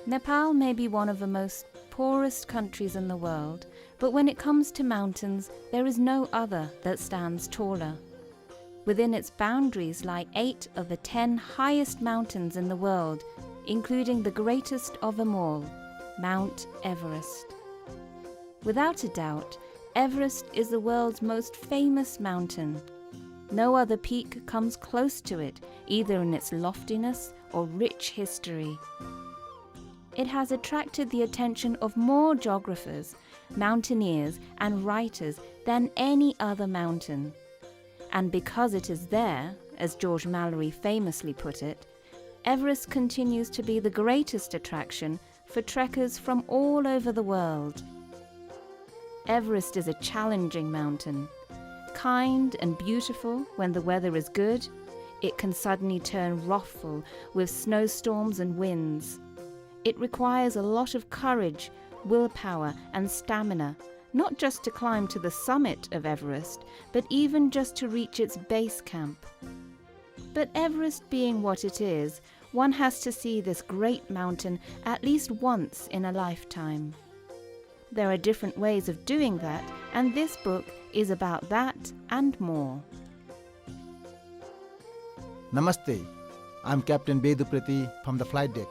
Nepal may be one of the most poorest countries in the world, but when it comes to mountains, there is no other that stands taller. Within its boundaries lie 8 of the 10 highest mountains in the world, including the greatest of them all, Mount Everest. Without a doubt, Everest is the world's most famous mountain. No other peak comes close to it, either in its loftiness or rich history. It has attracted the attention of more geographers, mountaineers, and writers than any other mountain. And because it is there, as George Mallory famously put it, Everest continues to be the greatest attraction for trekkers from all over the world. Everest is a challenging mountain. Kind and beautiful when the weather is good, it can suddenly turn wrathful with snowstorms and winds. It requires a lot of courage, willpower, and stamina, not just to climb to the summit of Everest, but even just to reach its base camp. But Everest being what it is, one has to see this great mountain at least once in a lifetime. There are different ways of doing that, and this book is about that and more. Namaste, I'm Captain Beduprati from the flight deck.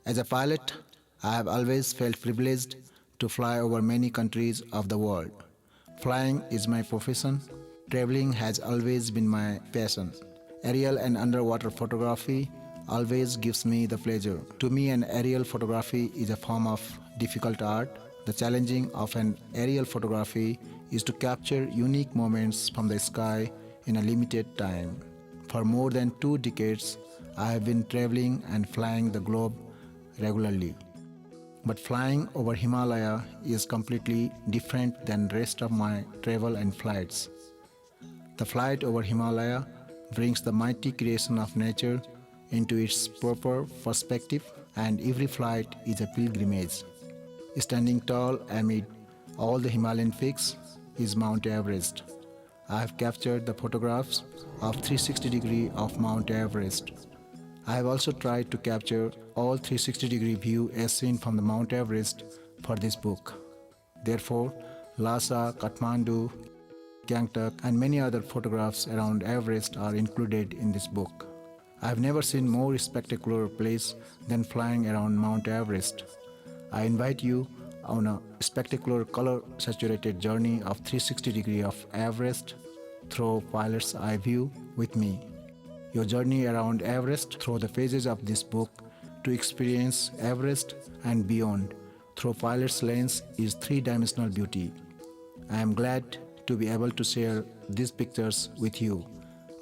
As a pilot, I have always felt privileged to fly over many countries of the world. Flying is my profession. Traveling has always been my passion. Aerial and underwater photography always gives me the pleasure. To me, an aerial photography is a form of difficult art. The challenging of an aerial photography is to capture unique moments from the sky in a limited time. For more than 2 decades, I have been traveling and flying the globe regularly. But flying over Himalaya is completely different than the rest of my travel and flights. The flight over Himalaya brings the mighty creation of nature into its proper perspective, and every flight is a pilgrimage. Standing tall amid all the Himalayan peaks is Mount Everest. I have captured the photographs of 360-degree of Mount Everest. I have also tried to capture all 360-degree view as seen from the Mount Everest for this book. Therefore, Lhasa, Kathmandu, Gangtok, and many other photographs around Everest are included in this book. I have never seen more spectacular place than flying around Mount Everest. I invite you on a spectacular color-saturated journey of 360-degree of Everest through pilot's eye view with me. Your journey around Everest through the pages of this book to experience Everest and beyond through pilot's lens is 3-dimensional beauty. I am glad to be able to share these pictures with you.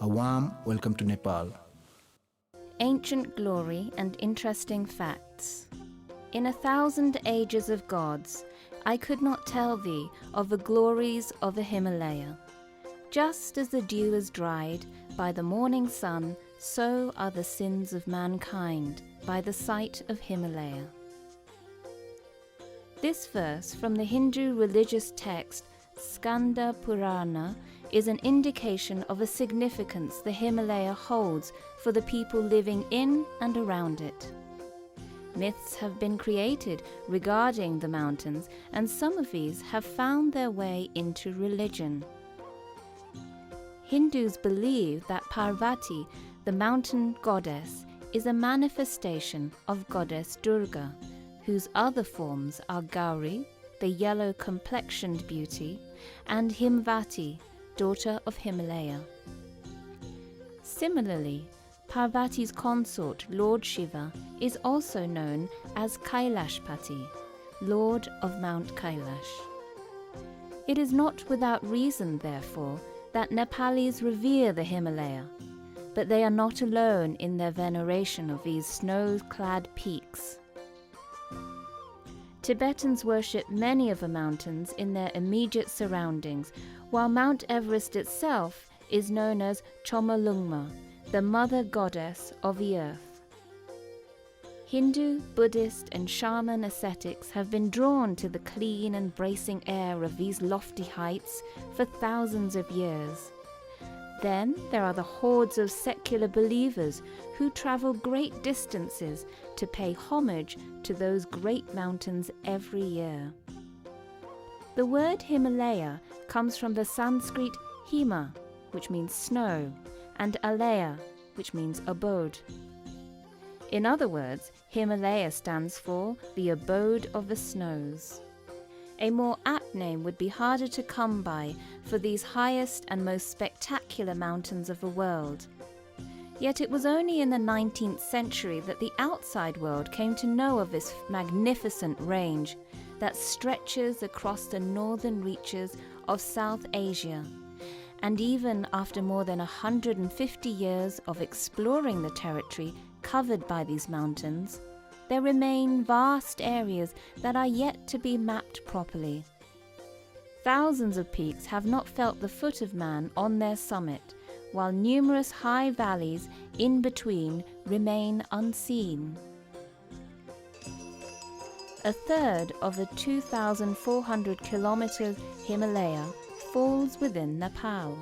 A warm welcome to Nepal. Ancient glory and interesting facts. In 1,000 ages of gods, I could not tell thee of the glories of the Himalaya. Just as the dew is dried by the morning sun, so are the sins of mankind by the sight of Himalaya. This verse from the Hindu religious text Skanda Purana is an indication of a significance the Himalaya holds for the people living in and around it. Myths have been created regarding the mountains, and some of these have found their way into religion. Hindus believe that Parvati, the mountain goddess, is a manifestation of goddess Durga, whose other forms are Gauri, the yellow-complexioned beauty, and Himvati, daughter of Himalaya. Similarly, Parvati's consort, Lord Shiva, is also known as Kailashpati, Lord of Mount Kailash. It is not without reason, therefore, that Nepalis revere the Himalaya, but they are not alone in their veneration of these snow-clad peaks. Tibetans worship many of the mountains in their immediate surroundings, while Mount Everest itself is known as Chomolungma, the mother goddess of the earth. Hindu, Buddhist, and shaman ascetics have been drawn to the clean and bracing air of these lofty heights for thousands of years. Then there are the hordes of secular believers who travel great distances to pay homage to those great mountains every year. The word Himalaya comes from the Sanskrit Hima, which means snow, and Alaya, which means abode. In other words, Himalaya stands for the abode of the snows. A more apt name would be harder to come by for these highest and most spectacular mountains of the world. Yet it was only in the 19th century that the outside world came to know of this magnificent range that stretches across the northern reaches of South Asia. And even after more than 150 years of exploring the territory covered by these mountains, there remain vast areas that are yet to be mapped properly. Thousands of peaks have not felt the foot of man on their summit, while numerous high valleys in between remain unseen. A third of the 2,400 kilometers Himalaya falls within Nepal.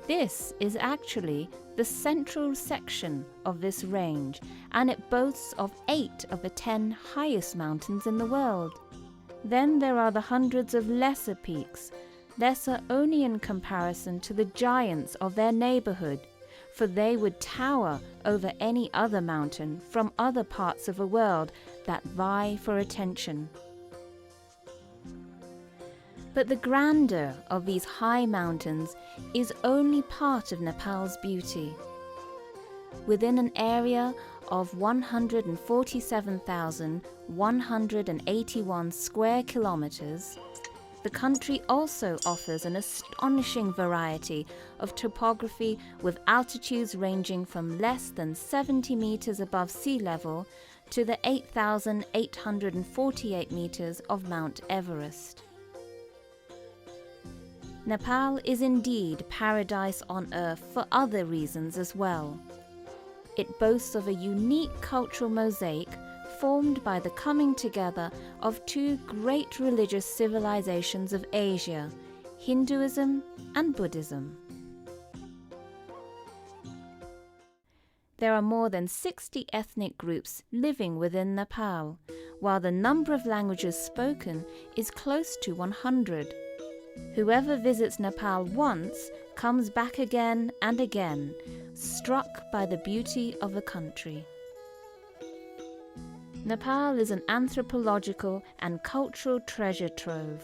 This is actually the central section of this range, and it boasts of 8 of the 10 highest mountains in the world. Then there are the hundreds of lesser peaks, lesser only in comparison to the giants of their neighborhood, for they would tower over any other mountain from other parts of the world that vie for attention. But the grandeur of these high mountains is only part of Nepal's beauty. Within an area of 147,181 square kilometers, the country also offers an astonishing variety of topography with altitudes ranging from less than 70 meters above sea level to the 8,848 meters of Mount Everest. Nepal is indeed paradise on earth for other reasons as well. It boasts of a unique cultural mosaic formed by the coming together of 2 great religious civilizations of Asia, Hinduism and Buddhism. There are more than 60 ethnic groups living within Nepal, while the number of languages spoken is close to 100. Whoever visits Nepal once comes back again and again, struck by the beauty of the country. Nepal is an anthropological and cultural treasure trove,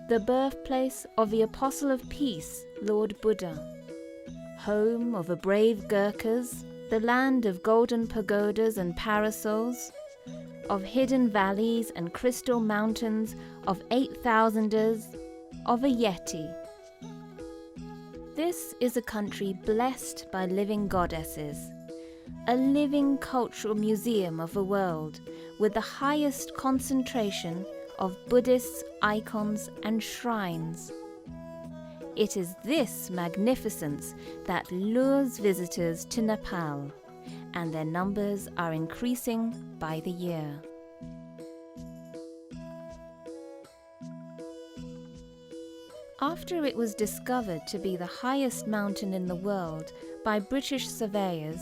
the birthplace of the Apostle of Peace, Lord Buddha, home of the brave Gurkhas, the land of golden pagodas and parasols, of hidden valleys and crystal mountains, of 8,000ers, of a Yeti. This is a country blessed by living goddesses, a living cultural museum of the world with the highest concentration of Buddhist icons and shrines. It is this magnificence that lures visitors to Nepal, and their numbers are increasing by the year. After it was discovered to be the highest mountain in the world by British surveyors,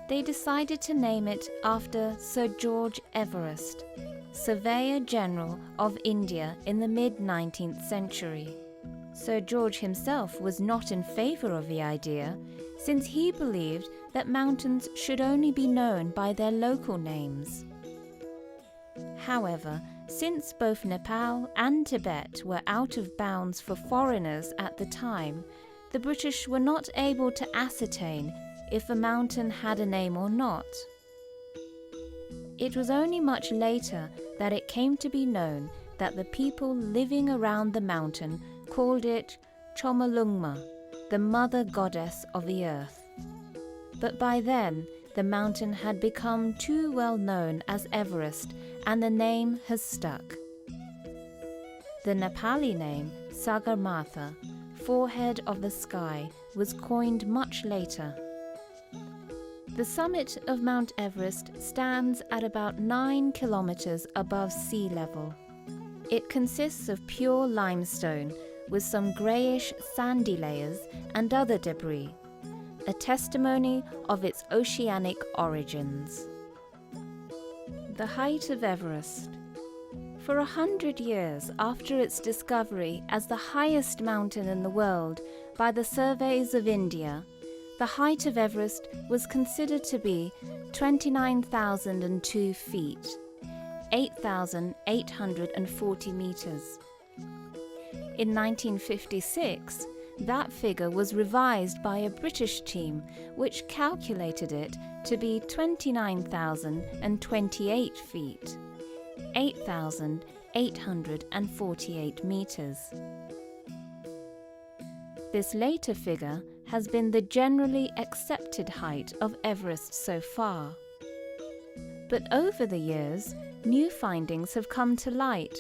they decided to name it after Sir George Everest, Surveyor General of India in the mid-19th century. Sir George himself was not in favour of the idea, since he believed that mountains should only be known by their local names. However, since both Nepal and Tibet were out of bounds for foreigners at the time, the British were not able to ascertain if a mountain had a name or not. It was only much later that it came to be known that the people living around the mountain called it Chomolungma, the mother goddess of the earth. But by then, the mountain had become too well known as Everest, and the name has stuck. The Nepali name, Sagarmatha, forehead of the sky, was coined much later. The summit of Mount Everest stands at about 9 kilometers above sea level. It consists of pure limestone, with some greyish sandy layers and other debris, a testimony of its oceanic origins. The height of Everest. For 100 years after its discovery as the highest mountain in the world by the surveys of India, the height of Everest was considered to be 29,002 feet, 8,840 meters. In 1956, that figure was revised by a British team which calculated it to be 29,028 feet, 8,848 meters. This later figure has been the generally accepted height of Everest so far. But over the years, new findings have come to light,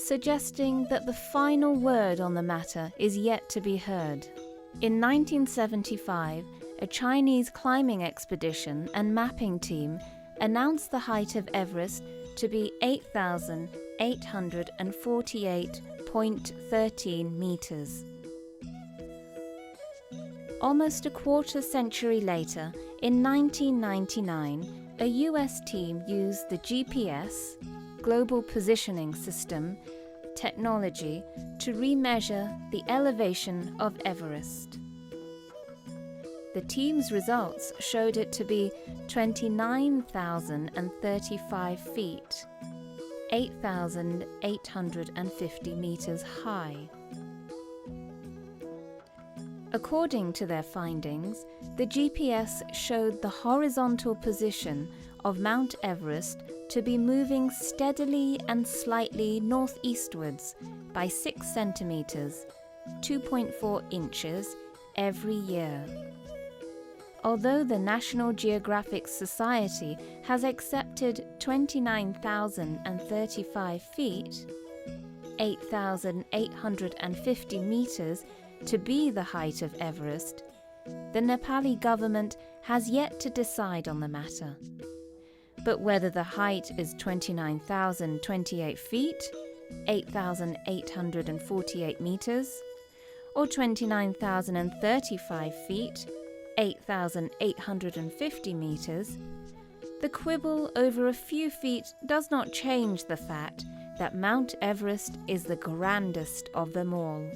suggesting that the final word on the matter is yet to be heard. In 1975, a Chinese climbing expedition and mapping team announced the height of Everest to be 8,848.13 meters. Almost a quarter century later, in 1999, a US team used the GPS, Global Positioning System, technology to remeasure the elevation of Everest. The team's results showed it to be 29,035 feet, 8,850 meters high. According to their findings, the GPS showed the horizontal position of Mount Everest to be moving steadily and slightly northeastwards by 6 centimeters, 2.4 inches, every year. Although the National Geographic Society has accepted 29,035 feet, 8,850 meters, to be the height of Everest, the Nepali government has yet to decide on the matter. But whether the height is 29,028 feet, 8,848 meters, or 29,035 feet, 8,850 meters, the quibble over a few feet does not change the fact that Mount Everest is the grandest of them all.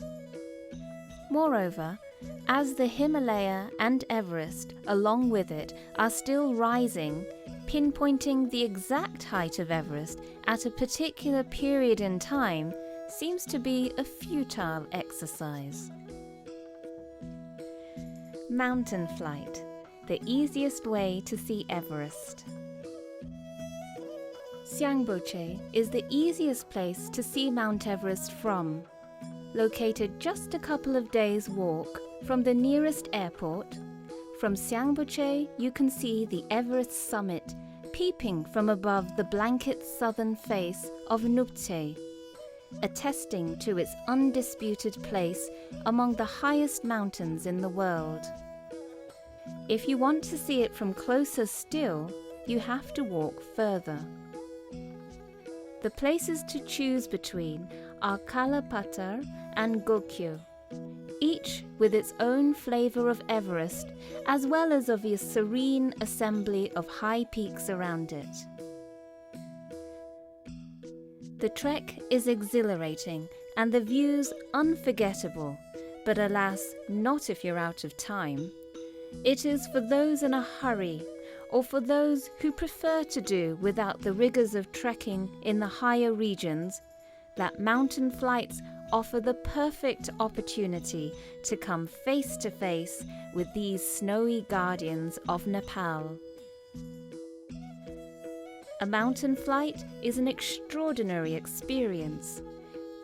Moreover, as the Himalaya and Everest, along with it, are still rising, pinpointing the exact height of Everest at a particular period in time seems to be a futile exercise. Mountain flight, the easiest way to see Everest. Xiangboche is the easiest place to see Mount Everest from. Located just a couple of days' walk from the nearest airport, from Xiangboche you can see the Everest summit peeping from above the blanket southern face of Nuptse, attesting to its undisputed place among the highest mountains in the world. If you want to see it from closer still, you have to walk further. The places to choose between are Kalapatar and Gokyo, each with its own flavour of Everest, as well as of a serene assembly of high peaks around it. The trek is exhilarating and the views unforgettable, but alas, not if you're out of time. It is for those in a hurry, or for those who prefer to do without the rigours of trekking in the higher regions, that mountain flights offer the perfect opportunity to come face to face with these snowy guardians of Nepal. A mountain flight is an extraordinary experience,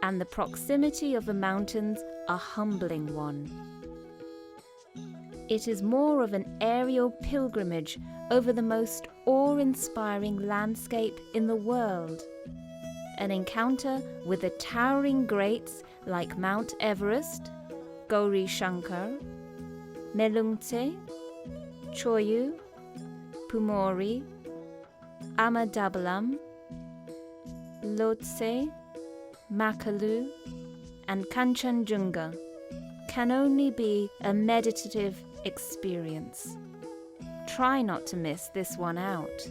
and the proximity of the mountains a humbling one. It is more of an aerial pilgrimage over the most awe-inspiring landscape in the world. An encounter with the towering greats like Mount Everest, Gauri Shankar, Melungtse, Choyu, Pumori, Amadabalam, Lhotse, Makalu, and Kanchenjunga can only be a meditative experience. Try not to miss this one out.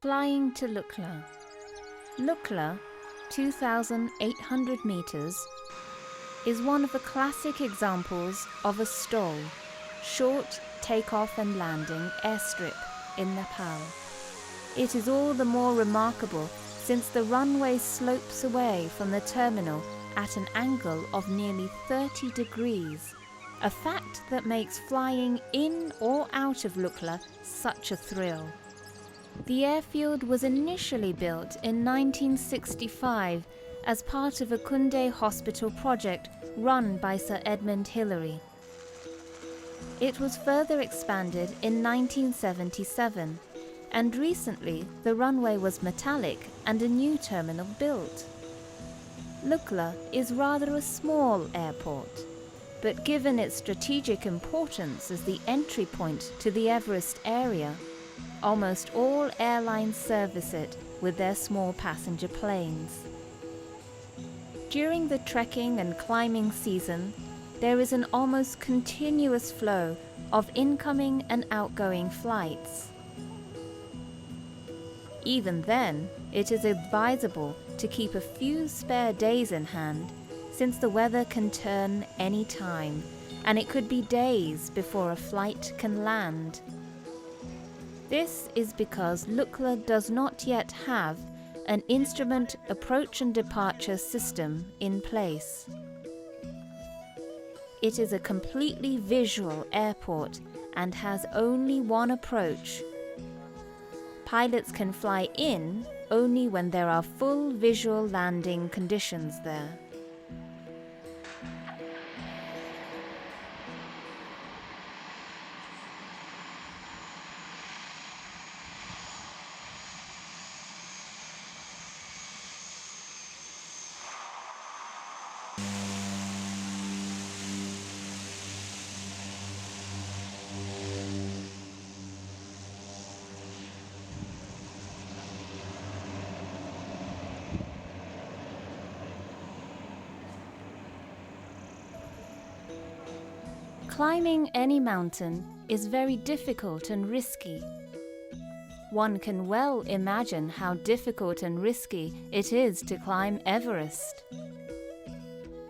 Flying to Lukla. Lukla, 2,800 meters, is one of the classic examples of a STOL, short takeoff and landing airstrip in Nepal. It is all the more remarkable since the runway slopes away from the terminal at an angle of nearly 30 degrees, a fact that makes flying in or out of Lukla such a thrill. The airfield was initially built in 1965 as part of a Kunde hospital project run by Sir Edmund Hillary. It was further expanded in 1977, and recently the runway was metallic and a new terminal built. Lukla is rather a small airport, but given its strategic importance as the entry point to the Everest area, almost all airlines service it with their small passenger planes. During the trekking and climbing season, there is an almost continuous flow of incoming and outgoing flights. Even then, it is advisable to keep a few spare days in hand, since the weather can turn any time, and it could be days before a flight can land. This is because Lukla does not yet have an instrument approach and departure system in place. It is a completely visual airport and has only one approach. Pilots can fly in only when there are full visual landing conditions there. Climbing any mountain is very difficult and risky. One can well imagine how difficult and risky it is to climb Everest.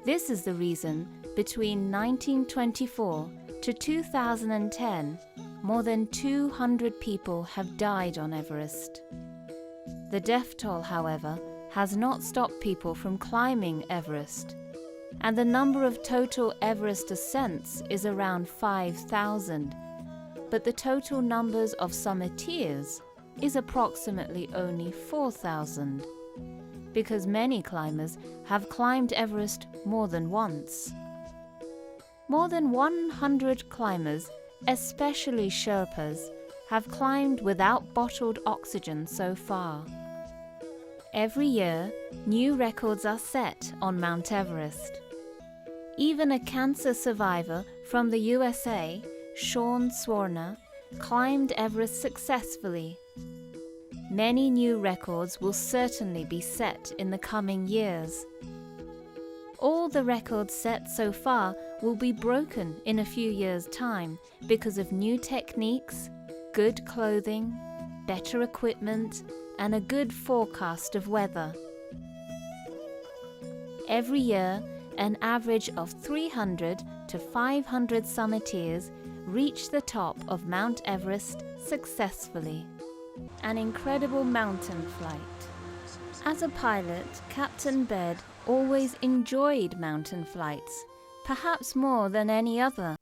This is the reason between 1924 to 2010, more than 200 people have died on Everest. The death toll, however, has not stopped people from climbing Everest, and the number of total Everest ascents is around 5,000, but the total numbers of summiteers is approximately only 4,000, because many climbers have climbed Everest more than once. More than 100 climbers, especially Sherpas, have climbed without bottled oxygen so far. Every year, new records are set on Mount Everest. Even a cancer survivor from the USA, Sean Swarner, climbed Everest successfully. Many new records will certainly be set in the coming years. All the records set so far will be broken in a few years' time because of new techniques, good clothing, better equipment, and a good forecast of weather. Every year, an average of 300 to 500 summiteers reach the top of Mount Everest successfully. An incredible mountain flight. As a pilot, Captain Bed always enjoyed mountain flights, perhaps more than any other.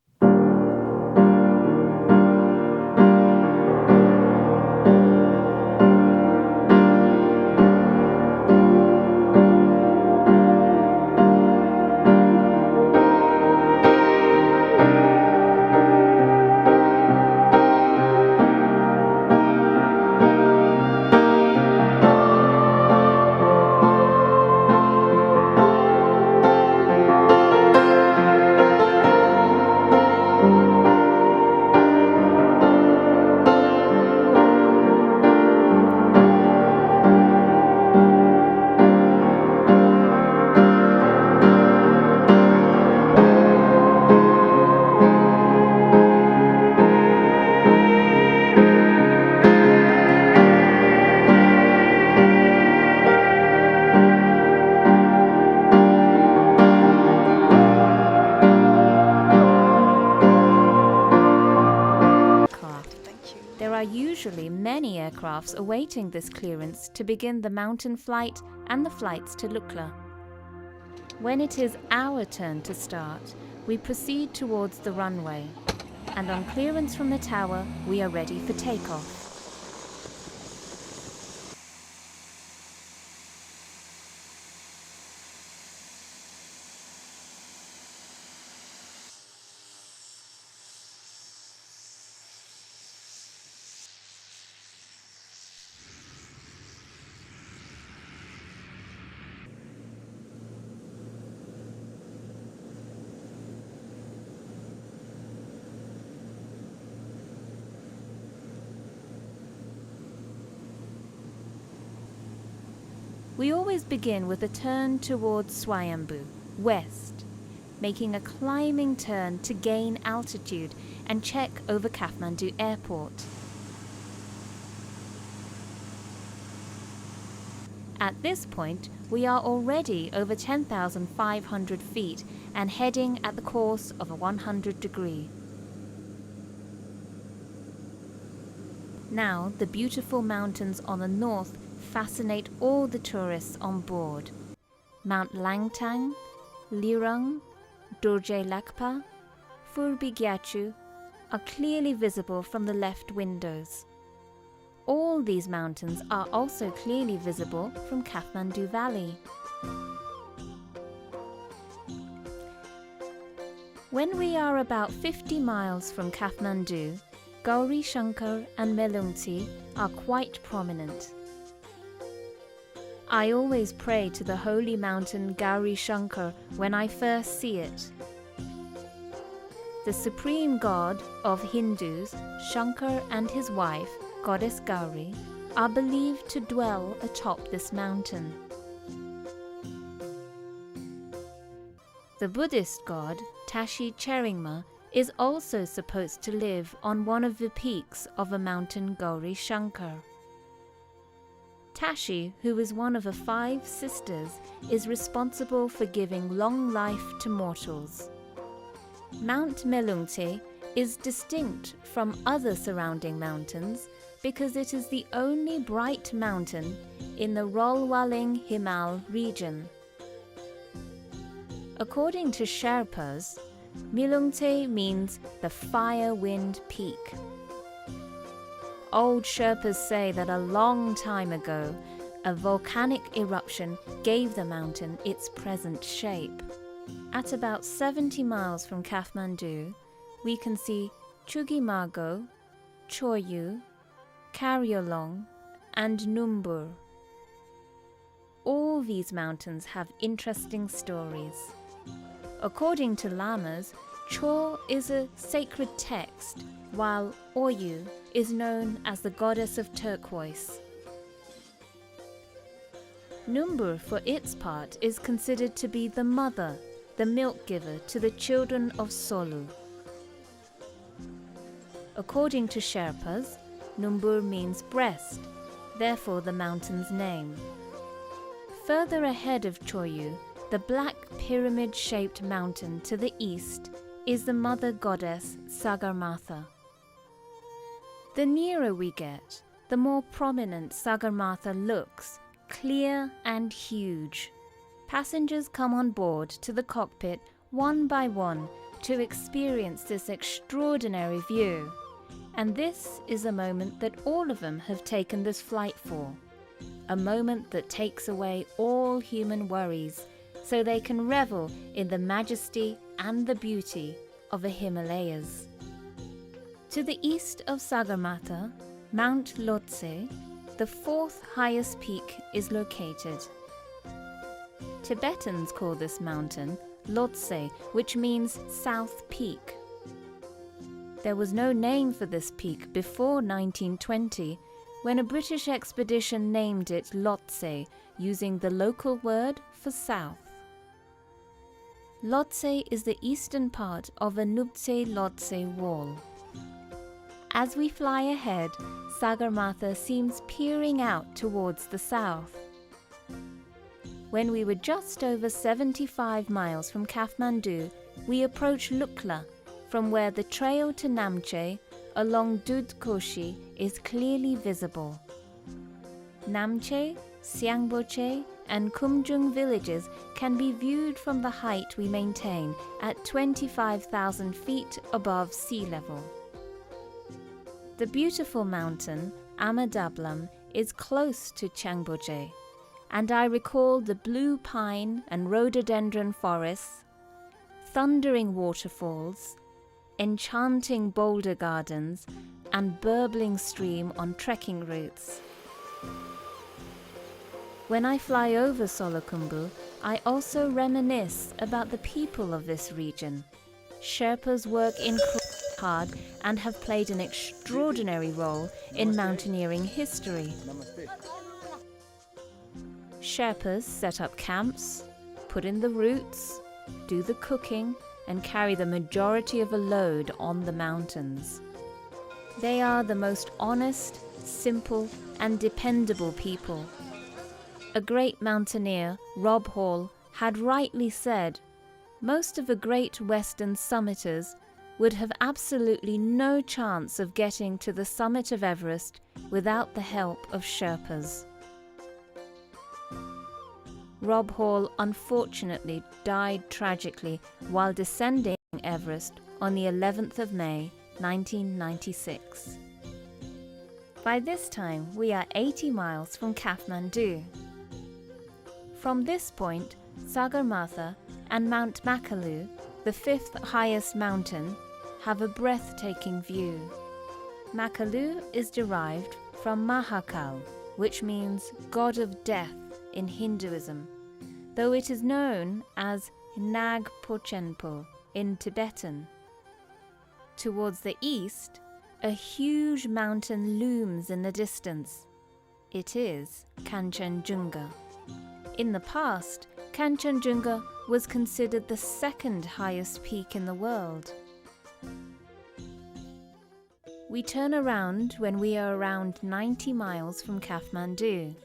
aircrafts awaiting this clearance to begin the mountain flight and the flights to Lukla. When it is our turn to start, we proceed towards the runway, and on clearance from the tower, we are ready for takeoff. We always begin with a turn towards Swayambhu, west, making a climbing turn to gain altitude and check over Kathmandu airport. At this point, we are already over 10,500 feet and heading at the course of a 100 degree. Now, the beautiful mountains on the north fascinate all the tourists on board. Mount Langtang, Lirung, Dorje-lakpa, Phurbi-Gyatchu are clearly visible from the left windows. All these mountains are also clearly visible from Kathmandu Valley. When we are about 50 miles from Kathmandu, Gauri Shankar and Melungtsi are quite prominent. I always pray to the holy mountain Gauri Shankar when I first see it. The supreme god of Hindus, Shankar, and his wife, goddess Gauri, are believed to dwell atop this mountain. The Buddhist god, Tashi Cheringma, is also supposed to live on one of the peaks of a mountain Gauri Shankar. Tashi, who is one of the 5 sisters, is responsible for giving long life to mortals. Mount Melungtse is distinct from other surrounding mountains because it is the only bright mountain in the Rolwaling Himal region. According to Sherpas, Melungtse means the fire wind peak. Old Sherpas say that a long time ago, a volcanic eruption gave the mountain its present shape. At about 70 miles from Kathmandu, we can see Chugimago, Choyu, Karyolong, and Numbur. All these mountains have interesting stories. According to lamas, Cho is a sacred text, while Oyu is known as the goddess of turquoise. Numbur, for its part, is considered to be the mother, the milk giver to the children of Solu. According to Sherpas, Numbur means breast, therefore the mountain's name. Further ahead of Choyu, the black pyramid-shaped mountain to the east is the mother goddess Sagarmatha. The nearer we get, the more prominent Sagarmatha looks, clear and huge. Passengers come on board to the cockpit one by one to experience this extraordinary view. And this is a moment that all of them have taken this flight for. A moment that takes away all human worries, so they can revel in the majesty and the beauty of the Himalayas. To the east of Sagarmatha, Mount Lhotse, the 4th highest peak, is located. Tibetans call this mountain Lhotse, which means South Peak. There was no name for this peak before 1920, when a British expedition named it Lhotse, using the local word for south. Lhotse is the eastern part of a Nubtse-Lhotse wall. As we fly ahead, Sagarmatha seems peering out towards the south. When we were just over 75 miles from Kathmandu, we approach Lukla, from where the trail to Namche along Dudh Koshi is clearly visible. Namche, Siangboche, and Kumjung villages can be viewed from the height we maintain at 25,000 feet above sea level. The beautiful mountain, Amadablam, is close to Changboche, and I recall the blue pine and rhododendron forests, thundering waterfalls, enchanting boulder gardens, and burbling stream on trekking routes. When I fly over Solukhumbu, I also reminisce about the people of this region. Sherpas work incredibly hard and have played an extraordinary role in mountaineering history. Sherpas set up camps, put in the routes, do the cooking, and carry the majority of a load on the mountains. They are the most honest, simple, and dependable people. A great mountaineer, Rob Hall, had rightly said, most of the great Western summiters would have absolutely no chance of getting to the summit of Everest without the help of Sherpas. Rob Hall unfortunately died tragically while descending Everest on the 11th of May, 1996. By this time, we are 80 miles from Kathmandu. From this point, Sagarmatha and Mount Makalu, the fifth highest mountain, have a breathtaking view. Makalu is derived from Mahakal, which means God of Death in Hinduism, though it is known as Nag Pochenpo in Tibetan. Towards the east, a huge mountain looms in the distance. It is Kanchenjunga. In the past, Kanchenjunga was considered the second highest peak in the world. We turn around when we are around 90 miles from Kathmandu.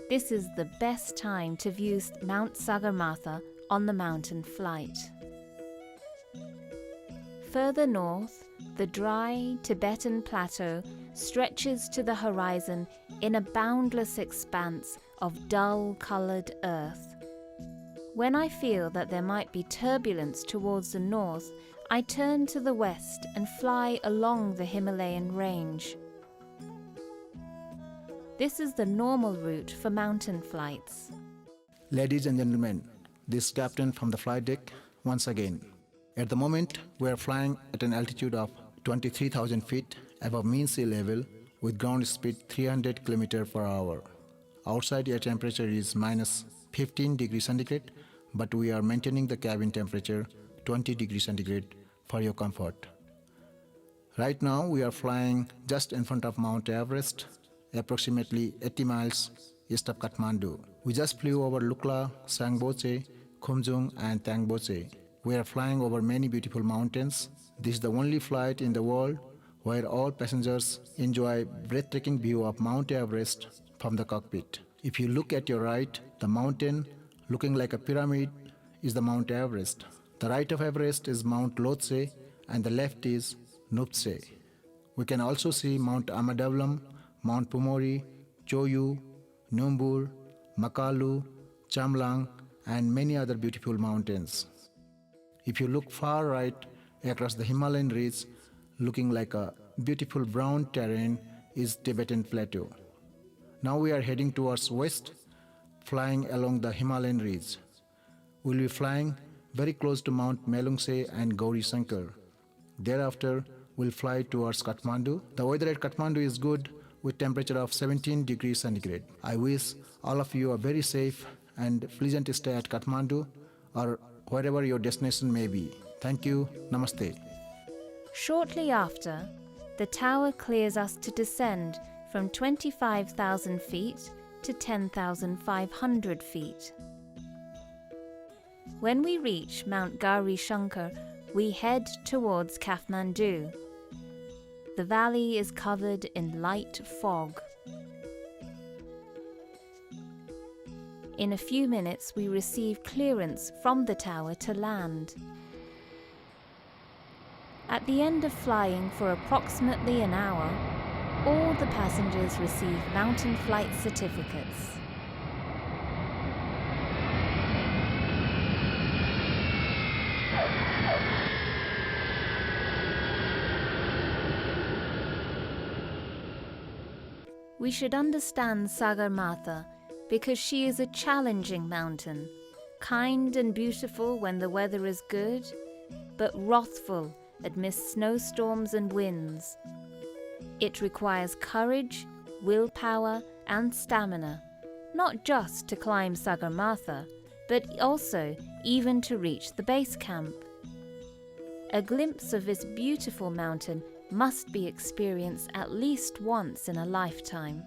This is the best time to view Mount Sagarmatha on the mountain flight. Further north, the dry Tibetan plateau stretches to the horizon in a boundless expanse of dull-coloured earth. When I feel that there might be turbulence towards the north, I turn to the west and fly along the Himalayan range. This is the normal route for mountain flights. Ladies and gentlemen, this is Captain from the flight deck once again. At the moment, we are flying at an altitude of 23,000 feet above mean sea level with ground speed 300 km per hour. Outside air temperature is minus 15 degrees centigrade, but we are maintaining the cabin temperature 20 degrees centigrade for your comfort. Right now, we are flying just in front of Mount Everest, approximately 80 miles east of Kathmandu. We just flew over Lukla, Sangboche, Khumjung, and Tangboche. We are flying over many beautiful mountains. This is the only flight in the world where all passengers enjoy breathtaking view of Mount Everest from the cockpit. If you look at your right, the mountain looking like a pyramid is the Mount Everest. The right of Everest is Mount Lhotse and the left is Nuptse. We can also see Mount Amadablam, Mount Pumori, Choyu, Numbur, Makalu, Chamlang, and many other beautiful mountains. If you look far right across the Himalayan ridge, looking like a beautiful brown terrain is Tibetan Plateau. Now we are heading towards west, flying along the Himalayan ridge. We'll be flying very close to Mount Melungse and Gauri Shankar. Thereafter, we'll fly towards Kathmandu. The weather at Kathmandu is good with temperature of 17 degrees centigrade. I wish all of you a very safe and pleasant stay at Kathmandu or wherever your destination may be. Thank you. Namaste. Shortly after, the tower clears us to descend from 25,000 feet to 10,500 feet. When we reach Mount Gauri Shankar, we head towards Kathmandu. The valley is covered in light fog. In a few minutes, we receive clearance from the tower to land. At the end of flying for approximately an hour, All the passengers receive mountain flight certificates. We should understand Sagarmatha because she is a challenging mountain, kind and beautiful when the weather is good, but wrathful amidst snowstorms and winds. It requires courage, willpower, and stamina, not just to climb Sagarmatha, but also even to reach the base camp. A glimpse of this beautiful mountain must be experienced at least once in a lifetime.